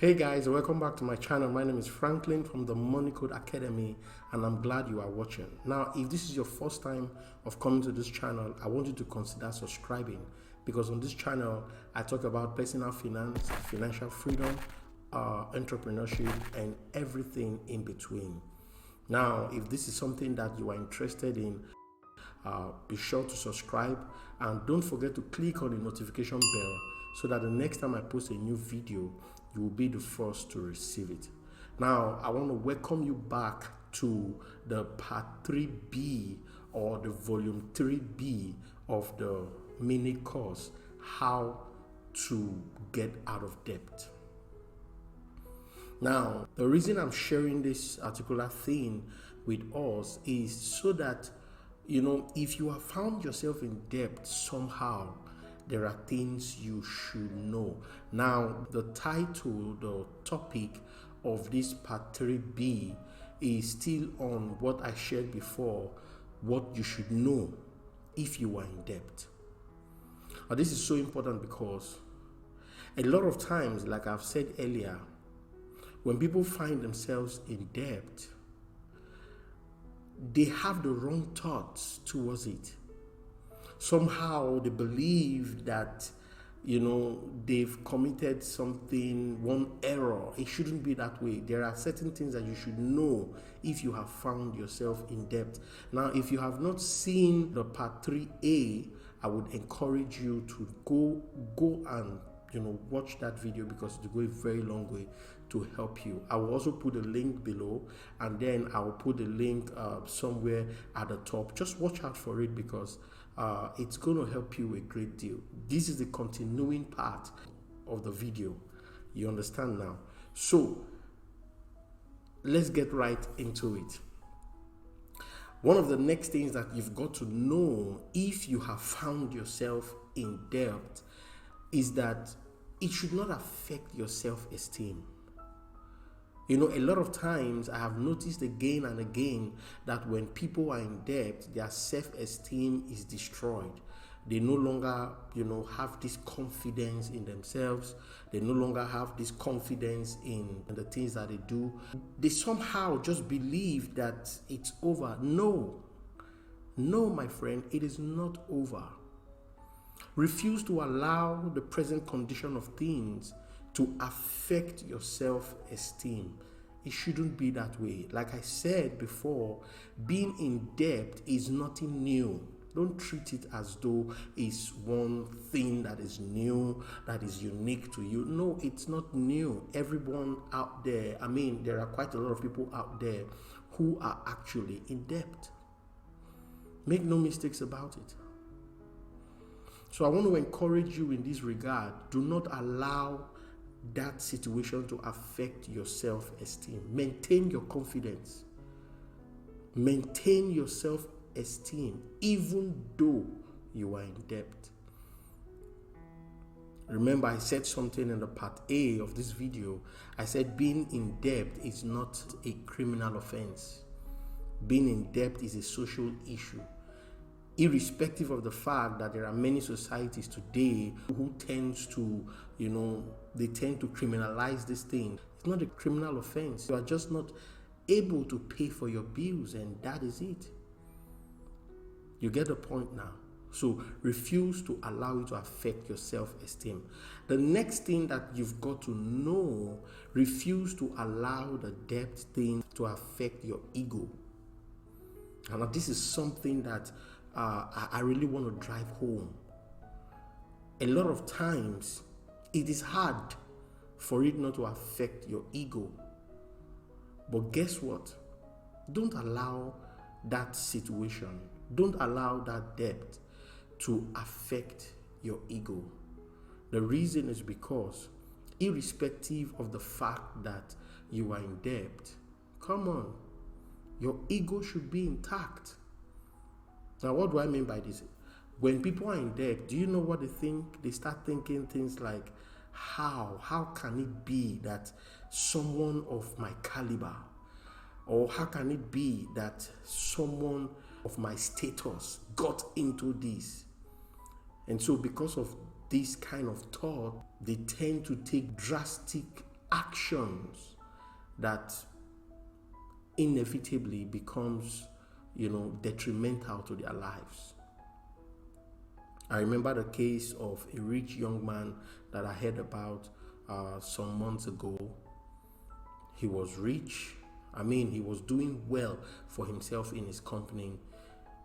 Hey guys, welcome back to my channel. My name is Franklin from the Money Code Academy and I'm glad you are watching. Now, if this is your first time of coming to this channel, I want you to consider subscribing because on this channel, I talk about personal finance, financial freedom, entrepreneurship, and everything in between. Now, if this is something that you are interested in, be sure to subscribe and don't forget to click on the notification bell so that the next time I post a new video, you will be the first to receive it. Now, I want to welcome you back to the part 3B or the volume 3B of the mini course, How to Get Out of Debt. Now, the reason I'm sharing this particular thing with us is so that, if you have found yourself in debt somehow, there are things you should know. Now, the title, the topic of this part 3B is still on what I shared before, what you should know if you are in debt. Now, this is so important because a lot of times, like I've said earlier, when people find themselves in debt, they have the wrong thoughts towards it. Somehow they believe that, they've committed something, one error. It shouldn't be that way. There are certain things that you should know if you have found yourself in debt. Now, if you have not seen the part 3A, I would encourage you to go and watch that video because it will go a very long way to help you. I will also put a link below and then I will put the link somewhere at the top. Just watch out for it because it's going to help you a great deal. This is the continuing part of the video. You understand now? So let's get right into it. One of the next things that you've got to know if you have found yourself in debt is that it should not affect your self-esteem. A lot of times I have noticed again and again that when people are in debt, their self-esteem is destroyed. They no longer, have this confidence in themselves. They no longer have this confidence in the things that they do. They somehow just believe that it's over. No, my friend, it is not over. Refuse to allow the present condition of things to affect your self-esteem. It shouldn't be that way. Like I said before, being in debt is nothing new. Don't treat it as though it's one thing that is new, that is unique to you. No, it's not new. Everyone out there, there are quite a lot of people out there who are actually in debt. Make no mistakes about it. So I want to encourage you in this regard. Do not allow that situation to affect your self-esteem. Maintain your confidence. Maintain your self-esteem even though you are in debt. Remember, I said something in the part A of this video. I said being in debt is not a criminal offense. Being in debt is a social issue. Irrespective of the fact that there are many societies today who tends to, they tend to criminalize this thing. It's not a criminal offense. You are just not able to pay for your bills and that is it. You get the point now. So refuse to allow it to affect your self-esteem. The next thing that you've got to know, refuse to allow the debt thing to affect your ego. And now this is something that I really want to drive home. A lot of times, it is hard for it not to affect your ego. But guess what? Don't allow that situation, don't allow that debt to affect your ego. The reason is because, irrespective of the fact that you are in debt, come on, your ego should be intact. Now, what do I mean by this? When people are in debt, do you know what they think? They start thinking things like, how can it be that someone of my caliber, or how can it be that someone of my status got into this? And so because of this kind of thought, they tend to take drastic actions that inevitably becomes, detrimental to their lives. I remember the case of a rich young man that I heard about some months ago. He was rich. He was doing well for himself in his company.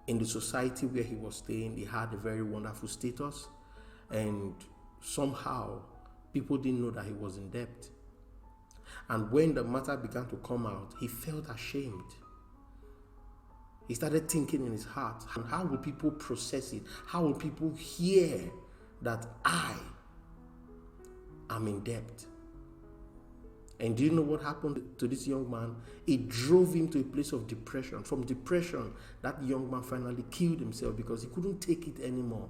In the society where he was staying, he had a very wonderful status. And somehow, people didn't know that he was in debt. And when the matter began to come out, he felt ashamed. He started thinking in his heart, how will people process it? How will people hear that I am in debt? And do you know what happened to this young man? It drove him to a place of depression. From depression, that young man finally killed himself because he couldn't take it anymore.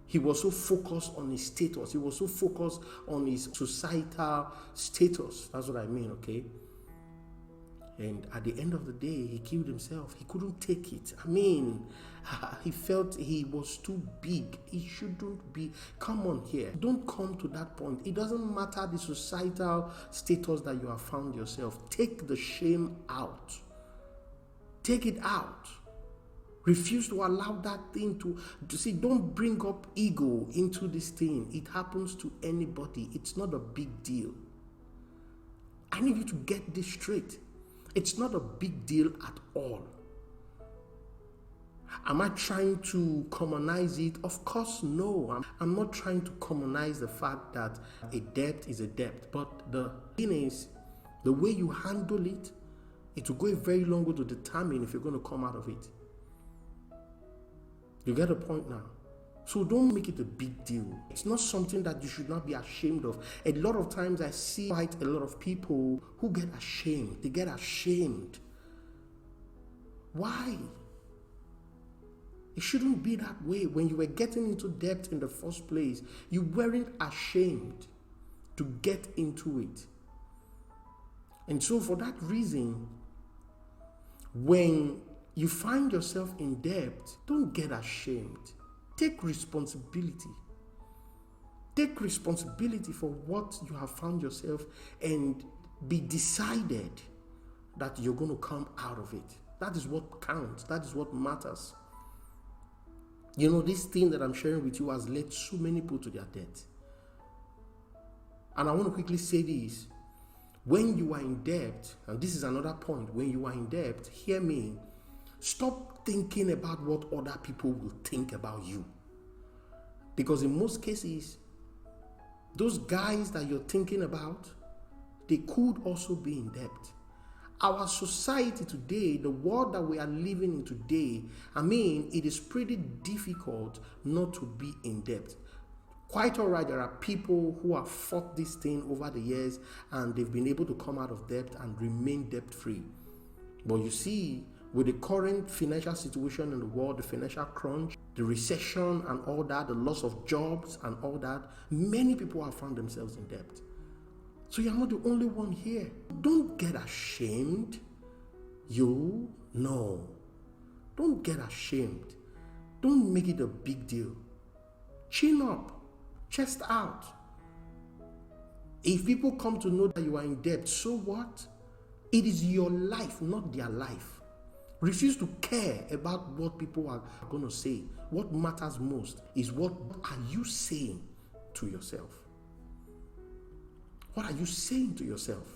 He was so focused on his status. He was so focused on his societal status. That's what I mean, okay? And at the end of the day, he killed himself. He couldn't take it. He felt he was too big. He shouldn't be. Come on here. Don't come to that point. It doesn't matter the societal status that you have found yourself. Take the shame out. Take it out. Refuse to allow that thing to see. Don't bring up ego into this thing. It happens to anybody. It's not a big deal. I need you to get this straight. It's not a big deal at all. Am I trying to commonize it? Of course, no. I'm not trying to commonize the fact that a debt is a debt. But the thing is, the way you handle it, it will go a very long way to determine if you're going to come out of it. You get the point now? So don't make it a big deal. It's not something that you should not be ashamed of. A lot of times I see quite a lot of people who get ashamed. They get ashamed. Why? It shouldn't be that way. When you were getting into debt in the first place, you weren't ashamed to get into it. And so for that reason, when you find yourself in debt, don't get ashamed. Take responsibility. Take responsibility for what you have found yourself and be decided that you're going to come out of it. That is what counts. That is what matters. This thing that I'm sharing with you has led so many people to their debt. And I want to quickly say this. When you are in debt, and this is another point, when you are in debt, hear me, stop thinking about what other people will think about you. Because in most cases, those guys that you're thinking about, they could also be in debt. Our society today, the world that we are living in today, it is pretty difficult not to be in debt. Quite all right, there are people who have fought this thing over the years and they've been able to come out of debt and remain debt-free. But you see, with the current financial situation in the world, the financial crunch, the recession and all that, the loss of jobs and all that, many people have found themselves in debt. So you're not the only one here. Don't get ashamed. No. Don't get ashamed. Don't make it a big deal. Chin up. Chest out. If people come to know that you are in debt, so what? It is your life, not their life. Refuse to care about what people are going to say. What matters most is what are you saying to yourself? What are you saying to yourself?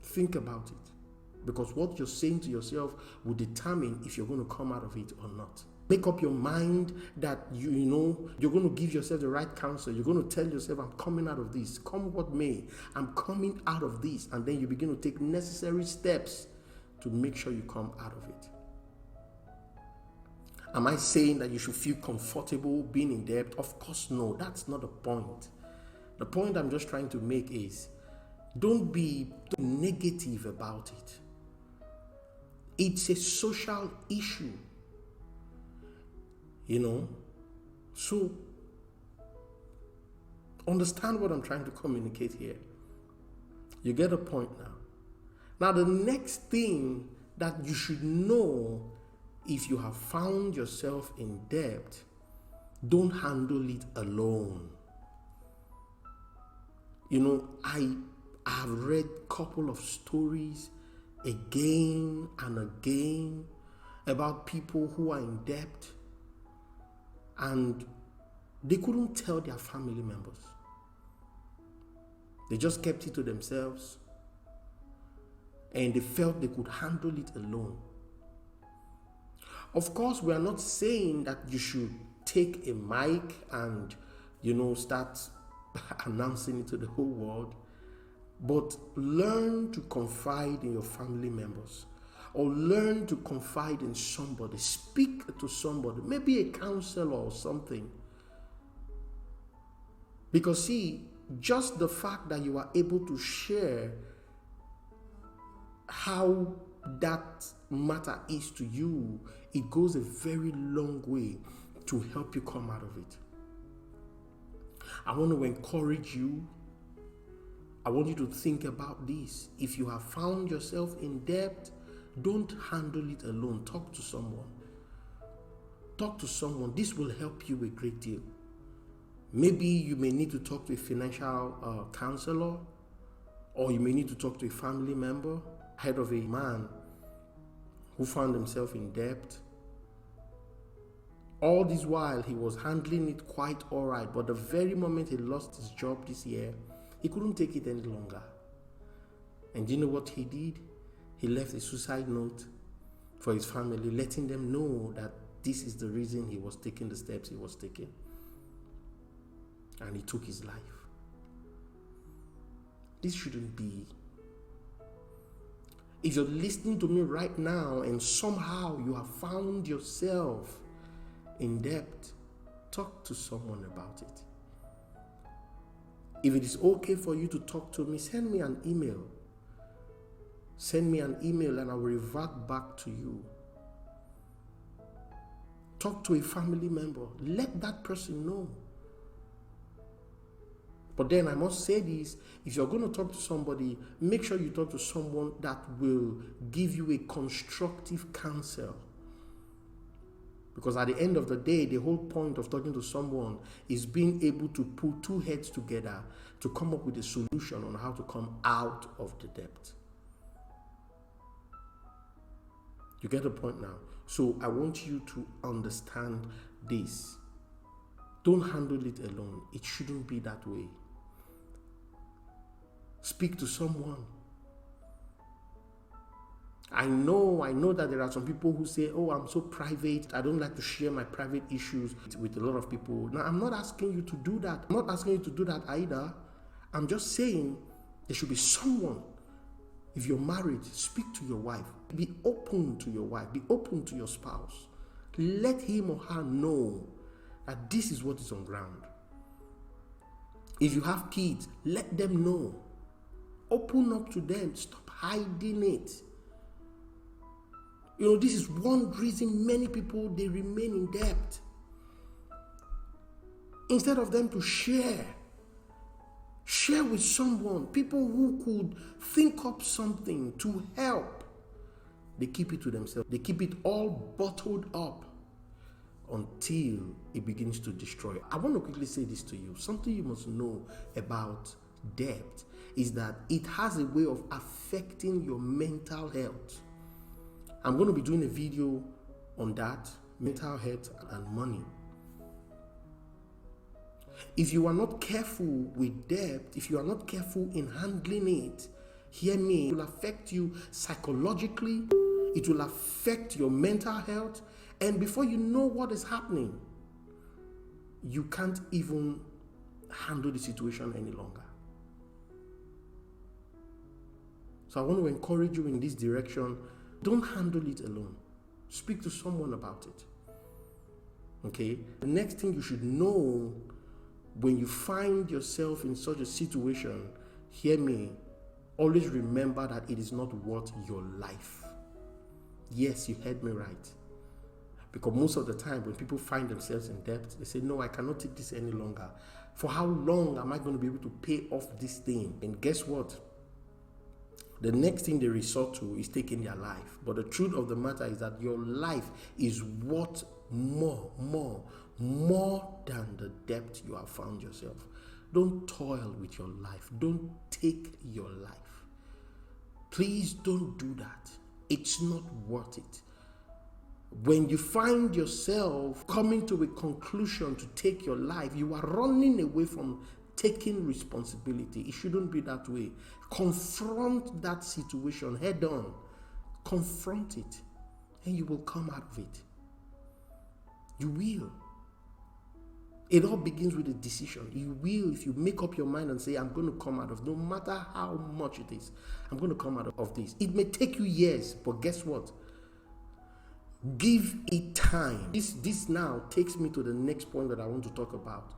Think about it. Because what you're saying to yourself will determine if you're going to come out of it or not. Make up your mind that you're going to give yourself the right counsel. You're going to tell yourself, I'm coming out of this. Come what may, I'm coming out of this. And then you begin to take necessary steps to make sure you come out of it. Am I saying that you should feel comfortable being in debt? Of course, no. That's not the point. The point I'm just trying to make is, don't be negative about it. It's a social issue. So understand what I'm trying to communicate here. You get a point now. Now, the next thing that you should know if you have found yourself in debt, don't handle it alone. I've read a couple of stories again and again about people who are in debt and they couldn't tell their family members. They just kept it to themselves and they felt they could handle it alone. Of course, we are not saying that you should take a mic and, start announcing it to the whole world, but learn to confide in your family members or learn to confide in somebody. Speak to somebody, maybe a counselor or something. Because see, just the fact that you are able to share how that matter is to you, it goes a very long way to help you come out of it. I want to encourage you. I want you to think about this. If you have found yourself in debt, don't handle it alone. Talk to someone. Talk to someone. This will help you a great deal. Maybe you may need to talk to a financial counselor, or you may need to talk to a family member. Heard of a man who found himself in debt. All this while, he was handling it quite all right, but the very moment he lost his job this year, he couldn't take it any longer. And do you know what he did? He left a suicide note for his family, letting them know that this is the reason he was taking the steps he was taking. And he took his life. This shouldn't be. If you're listening to me right now and somehow you have found yourself in debt, talk to someone about it. If it is okay for you to talk to me, send me an email. Send me an email and I will revert back to you. Talk to a family member. Let that person know. But then I must say this, if you're going to talk to somebody, make sure you talk to someone that will give you a constructive counsel. Because at the end of the day, the whole point of talking to someone is being able to put two heads together to come up with a solution on how to come out of the debt. You get the point now? So I want you to understand this. Don't handle it alone. It shouldn't be that way. Speak to someone. I know that there are some people who say, oh, I'm so private. I don't like to share my private issues with a lot of people. Now, I'm not asking you to do that. I'm not asking you to do that either. I'm just saying there should be someone. If you're married, speak to your wife. Be open to your wife. Be open to your spouse. Let him or her know that this is what is on ground. If you have kids, let them know. Open up to them. Stop hiding it. This is one reason many people, they remain in debt. Instead of them to share with someone, people who could think up something to help, they keep it to themselves. They keep it all bottled up until it begins to destroy. I want to quickly say this to you. Something you must know about debt is that it has a way of affecting your mental health. I'm going to be doing a video on that, mental health and money. If you are not careful with debt, if you are not careful in handling it, hear me, it will affect you psychologically, it will affect your mental health, and before you know what is happening, you can't even handle the situation any longer. So I want to encourage you in this direction. Don't handle it alone. Speak to someone about it. Okay? The next thing you should know when you find yourself in such a situation, hear me, always remember that it is not worth your life. Yes, you heard me right. Because most of the time when people find themselves in debt, they say, no, I cannot take this any longer. For how long am I going to be able to pay off this thing? And guess what? The next thing they resort to is taking their life. But the truth of the matter is that your life is worth more than the debt you have found yourself. Don't toil with your life. Don't take your life. Please don't do that. It's not worth it. When you find yourself coming to a conclusion to take your life, you are running away from taking responsibility. It shouldn't be that way. Confront that situation head on. Confront it, and you will come out of it. You will. It all begins with a decision. You will, if you make up your mind and say, I'm going to come out of, no matter how much it is, I'm going to come out of this. It may take you years, but guess what? Give it time. This now takes me to the next point that I want to talk about.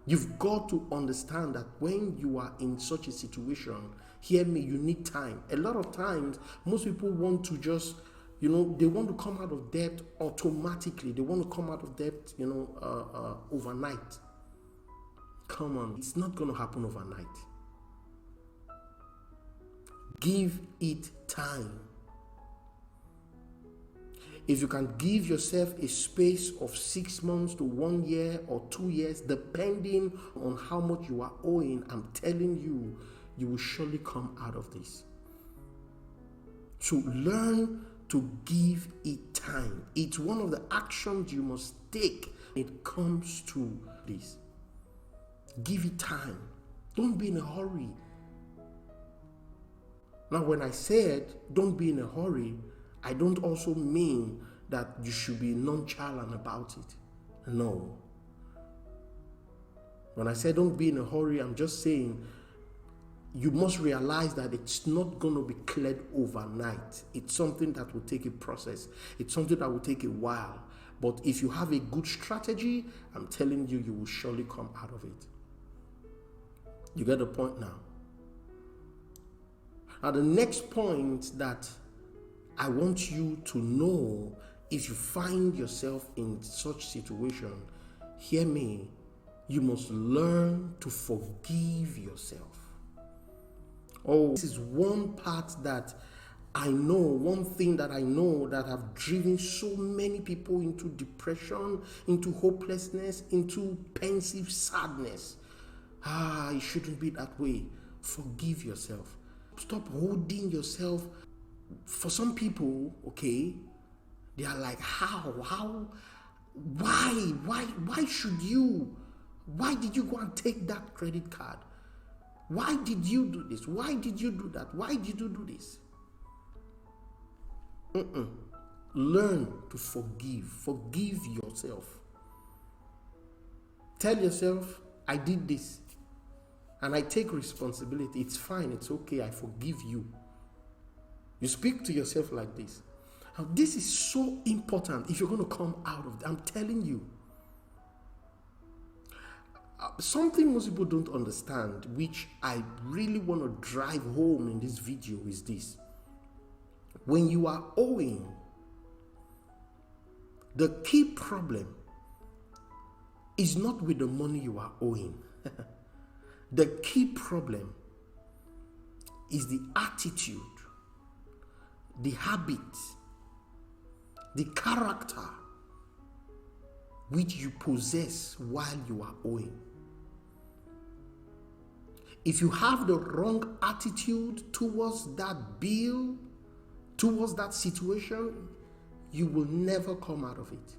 You've got to understand that when you are in such a situation, hear me, you need time. A lot of times, most people want to just, they want to come out of debt automatically. They want to come out of debt, overnight. Come on, it's not going to happen overnight. Give it time. If you can give yourself a space of 6 months to 1 year or 2 years, depending on how much you are owing, I'm telling you, you will surely come out of this. So learn to give it time. It's one of the actions you must take when it comes to this. Give it time. Don't be in a hurry. Now, when I said don't be in a hurry, I don't also mean that you should be nonchalant about it. No. When I say don't be in a hurry, I'm just saying you must realize that it's not going to be cleared overnight. It's something that will take a process. It's something that will take a while. But if you have a good strategy, I'm telling you, you will surely come out of it. You get the point now? Now, the next point that I want you to know, if you find yourself in such situation, hear me, you must learn to forgive yourself. Oh, this is one part that I know, one thing that I know that have driven so many people into depression, into hopelessness, into pensive sadness. It shouldn't be that way. Forgive yourself. Stop holding yourself. For some people, okay, they are like, why should you? Why did you go and take that credit card? Why did you do this? Why did you do that? Why did you do this? Learn to forgive. Forgive yourself. Tell yourself, I did this and I take responsibility. It's fine. It's okay. I forgive you. You speak to yourself like this. Now, this is so important if you're going to come out of it. I'm telling you. Something most people don't understand, which I really want to drive home in this video, is this. When you are owing, the key problem is not with the money you are owing. The key problem is the attitude, the habit, the character which you possess while you are owing. If you have the wrong attitude towards that bill, towards that situation, you will never come out of it.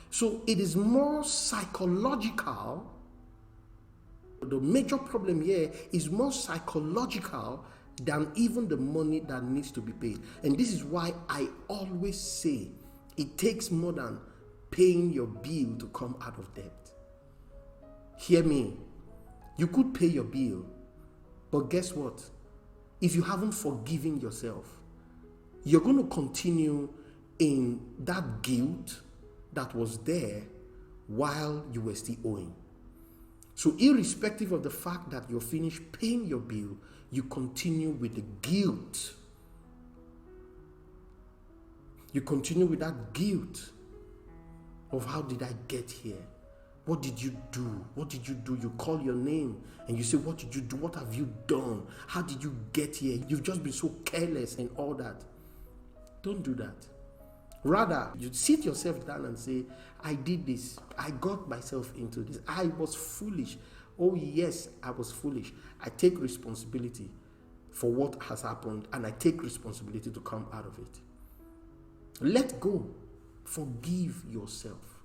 So it is more psychological. The major problem here is more psychological than even the money that needs to be paid. And this is why I always say it takes more than paying your bill to come out of debt. Hear me. You could pay your bill, but guess what? If you haven't forgiven yourself, you're going to continue in that guilt that was there while you were still owing. So irrespective of the fact that you're finished paying your bill, you continue with the guilt. You continue with that guilt of how did I get here? What did you do? What did you do? You call your name and you say, what did you do? What have you done? How did you get here? You've just been so careless and all that. Don't do that. Rather, you sit yourself down and say, I did this. I got myself into this. I was foolish. Oh, yes, I was foolish. I take responsibility for what has happened, and I take responsibility to come out of it. Let go. Forgive yourself.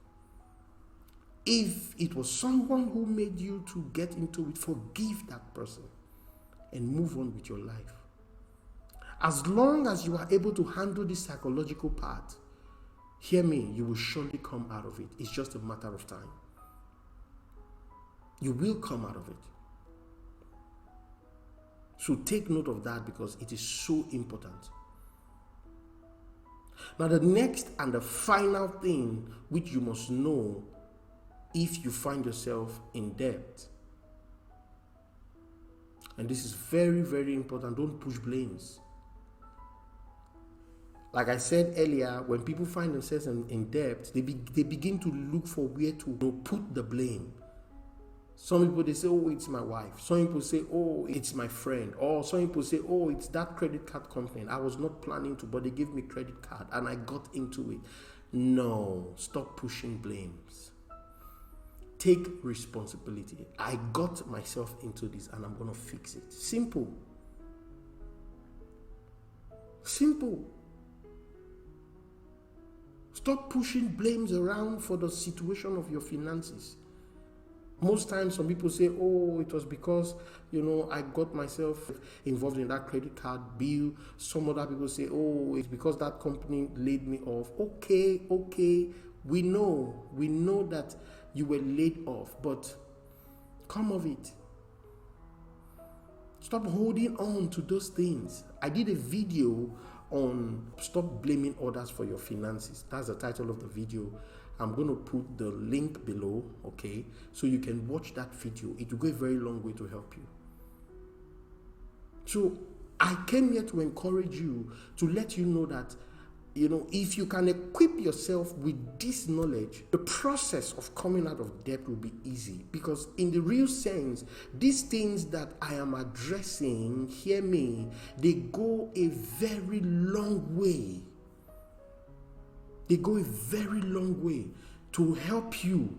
If it was someone who made you to get into it, forgive that person and move on with your life. As long as you are able to handle this psychological part, hear me, you will surely come out of it. It's just a matter of time. You will come out of it. So take note of that, because it is so important. Now, the next and the final thing which you must know if you find yourself in debt, and this is very, very important, don't push blames. Like I said earlier, when people find themselves in debt, they begin to look for where to put the blame. Some people, they say, oh, it's my wife. Some people say, oh, it's my friend. Or some people say, oh, it's that credit card company. I was not planning to, but they gave me credit card and I got into it. No, stop pushing blames. Take responsibility. I got myself into this and I'm going to fix it. Simple. Simple. Stop pushing blames around for the situation of your finances. Most times, some people say, oh, it was because, I got myself involved in that credit card bill. Some other people say, oh, it's because that company laid me off. Okay. We know that you were laid off, but come of it. Stop holding on to those things. I did a video on stop blaming others for your finances. That's the title of the video. I'm going to put the link below, okay? So you can watch that video. It will go a very long way to help you. So I came here to encourage you, to let you know that, if you can equip yourself with this knowledge, the process of coming out of debt will be easy. Because in the real sense, these things that I am addressing, hear me, they go a very long way. They go a very long way to help you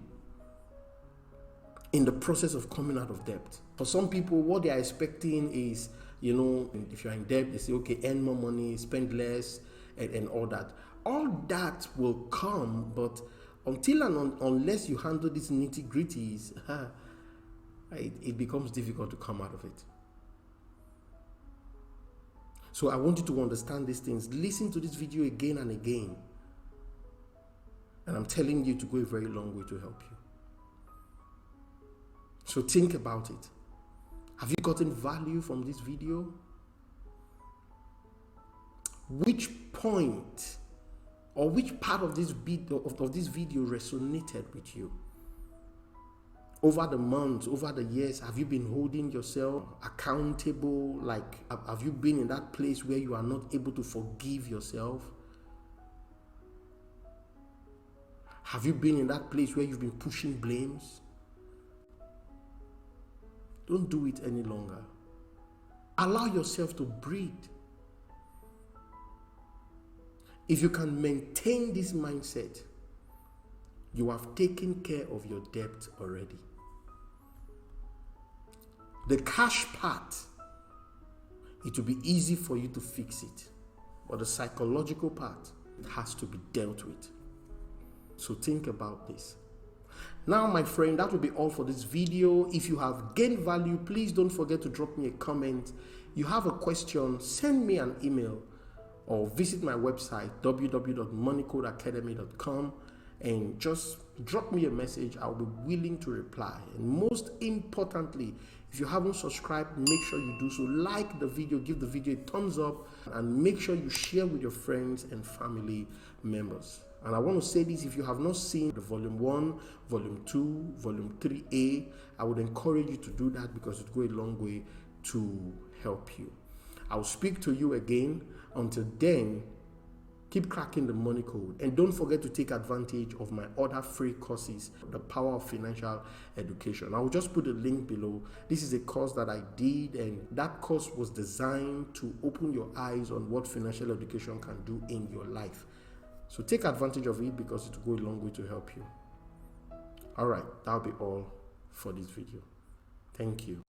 in the process of coming out of debt. For some people, what they are expecting is, if you're in debt, they say, okay, earn more money, spend less, and all that. All that will come, but until and unless you handle these nitty-gritties, it becomes difficult to come out of it. So I want you to understand these things. Listen to this video again and again. And I'm telling you to go a very long way to help you. So think about it. Have you gotten value from this video? Which point or which part of this video resonated with you? Over the months, over the years, have you been holding yourself accountable? Like, have you been in that place where you are not able to forgive yourself? Have you been in that place where you've been pushing blames? Don't do it any longer. Allow yourself to breathe. If you can maintain this mindset, you have taken care of your debt already. The cash part, it will be easy for you to fix it. But the psychological part, it has to be dealt with. So think about this. Now, my friend, that will be all for this video. If you have gained value, please don't forget to drop me a comment. You have a question, send me an email or visit my website, www.moneycodeacademy.com, and just drop me a message. I'll be willing to reply. And most importantly, if you haven't subscribed, make sure you do so. Like the video, give the video a thumbs up, and make sure you share with your friends and family members. And I want to say this, if you have not seen the volume 1, volume 2, volume 3A, I would encourage you to do that, because it will go a long way to help you. I'll speak to you again. Until then, keep cracking the money code. And don't forget to take advantage of my other free courses, The Power of Financial Education. I will just put a link below. This is a course that I did, and that course was designed to open your eyes on what financial education can do in your life. So take advantage of it because it will go a long way to help you. All right, that'll be all for this video. Thank you.